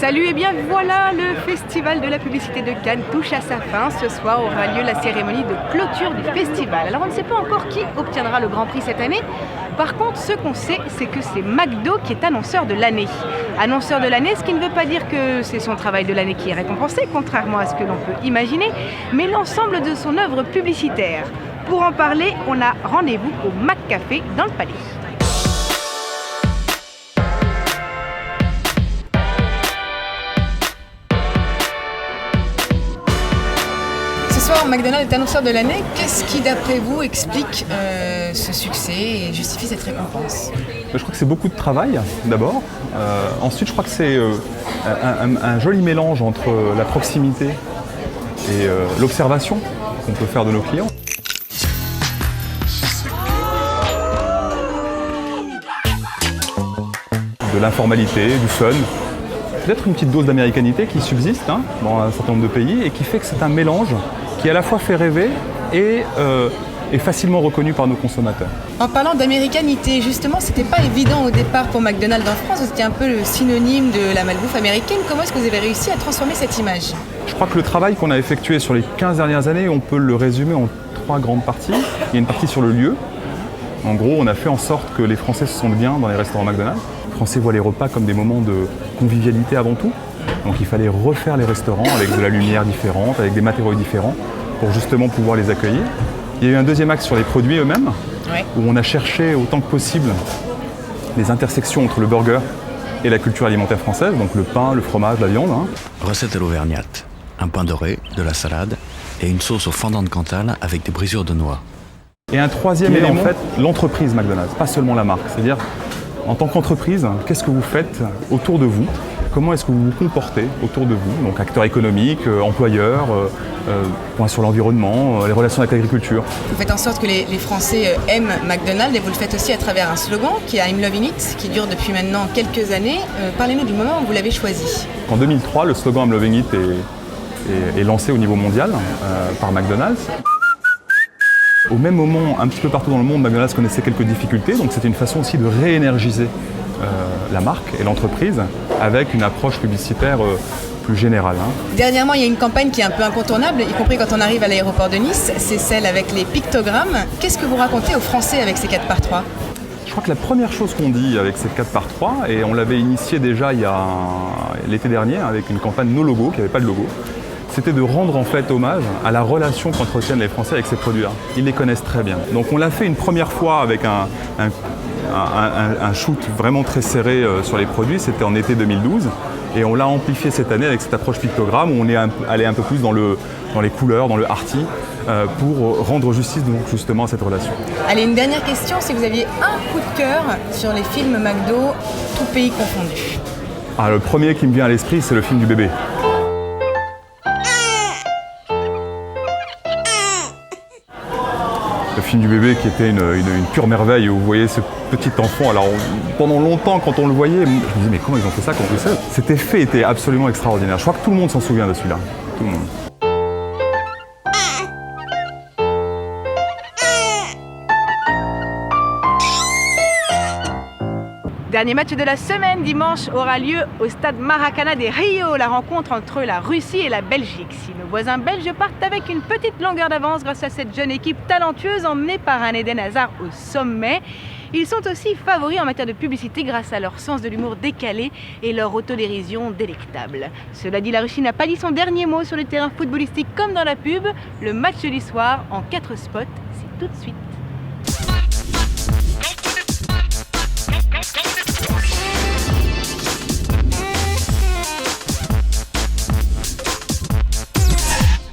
Salut et bien voilà, le festival de la publicité de Cannes touche à sa fin. Ce soir aura lieu la cérémonie de clôture du festival. Alors on ne sait pas encore qui obtiendra le Grand Prix cette année. Par contre, ce qu'on sait, c'est que c'est McDo qui est annonceur de l'année. Annonceur de l'année, ce qui ne veut pas dire que c'est son travail de l'année qui est récompensé, contrairement à ce que l'on peut imaginer, mais l'ensemble de son œuvre publicitaire. Pour en parler, on a rendez-vous au McCafé dans le Palais. Ce soir, McDonald's est annonceur de l'année. Qu'est-ce qui, d'après vous, explique ce succès et justifie cette récompense? Je crois que c'est beaucoup de travail, d'abord. Ensuite, je crois que c'est un joli mélange entre la proximité et l'observation qu'on peut faire de nos clients. De l'informalité, du fun. Peut-être une petite dose d'américanité qui subsiste dans un certain nombre de pays et qui fait que c'est un mélange qui à la fois fait rêver et est facilement reconnu par nos consommateurs. En parlant d'américanité, justement, c'était pas évident au départ pour McDonald's en France, c'était un peu le synonyme de la malbouffe américaine. Comment est-ce que vous avez réussi à transformer cette image? Je crois que le travail qu'on a effectué sur les 15 dernières années, on peut le résumer en 3 grandes parties. Il y a une partie sur le lieu. En gros, on a fait en sorte que les Français se sentent bien dans les restaurants McDonald's. Les Français voient les repas comme des moments de convivialité avant tout. Donc il fallait refaire les restaurants avec de la lumière différente, avec des matériaux différents, pour justement pouvoir les accueillir. Il y a eu un deuxième axe sur les produits eux-mêmes, où on a cherché autant que possible les intersections entre le burger et la culture alimentaire française, donc le pain, le fromage, la viande. Recette à l'auvergnate, un pain doré, de la salade et une sauce au fondant de Cantal avec des brisures de noix. Et un troisième élément, en fait, l'entreprise McDonald's, pas seulement la marque. C'est-à-dire, en tant qu'entreprise, qu'est-ce que vous faites autour de vous? Comment est-ce que vous vous comportez autour de vous? Donc acteurs économiques, employeurs, point sur l'environnement, les relations avec l'agriculture. Vous faites en sorte que les Français aiment McDonald's et vous le faites aussi à travers un slogan qui est I'm Loving It, qui dure depuis maintenant quelques années. Parlez-nous du moment où vous l'avez choisi. En 2003, le slogan I'm Loving It est lancé au niveau mondial par McDonald's. Au même moment, un petit peu partout dans le monde, McDonald's connaissait quelques difficultés, donc c'était une façon aussi de réénergiser la marque et l'entreprise avec une approche publicitaire plus générale. Dernièrement, il y a une campagne qui est un peu incontournable, y compris quand on arrive à l'aéroport de Nice, c'est celle avec les pictogrammes. Qu'est-ce que vous racontez aux Français avec ces 4x3? Je crois que la première chose qu'on dit avec ces 4x3, et on l'avait initié déjà l'été dernier avec une campagne No Logo, qui n'avait pas de logo, c'était de rendre en fait hommage à la relation qu'entretiennent les Français avec ces produits-là. Ils les connaissent très bien. Donc on l'a fait une première fois avec un shoot vraiment très serré sur les produits, c'était en été 2012. Et on l'a amplifié cette année avec cette approche pictogramme où on est allé un peu plus dans les couleurs, dans le arty, pour rendre justice donc, justement à cette relation. Allez, une dernière question, si vous aviez un coup de cœur sur les films McDo, tout pays confondu. Le premier qui me vient à l'esprit, c'est le film du bébé. Le film du bébé qui était une pure merveille où vous voyez ce petit enfant. Alors pendant longtemps quand on le voyait, je me disais mais comment ils ont fait ça quand on le sait? Cet effet était absolument extraordinaire. Je crois que tout le monde s'en souvient de celui-là. Tout le monde. Dernier match de la semaine, dimanche, aura lieu au stade Maracana de Rio, la rencontre entre la Russie et la Belgique. Si nos voisins belges partent avec une petite longueur d'avance grâce à cette jeune équipe talentueuse emmenée par un Eden Hazard au sommet, ils sont aussi favoris en matière de publicité grâce à leur sens de l'humour décalé et leur autodérision délectable. Cela dit, la Russie n'a pas dit son dernier mot sur le terrain footballistique comme dans la pub. Le match de l'histoire en 4 spots, c'est tout de suite.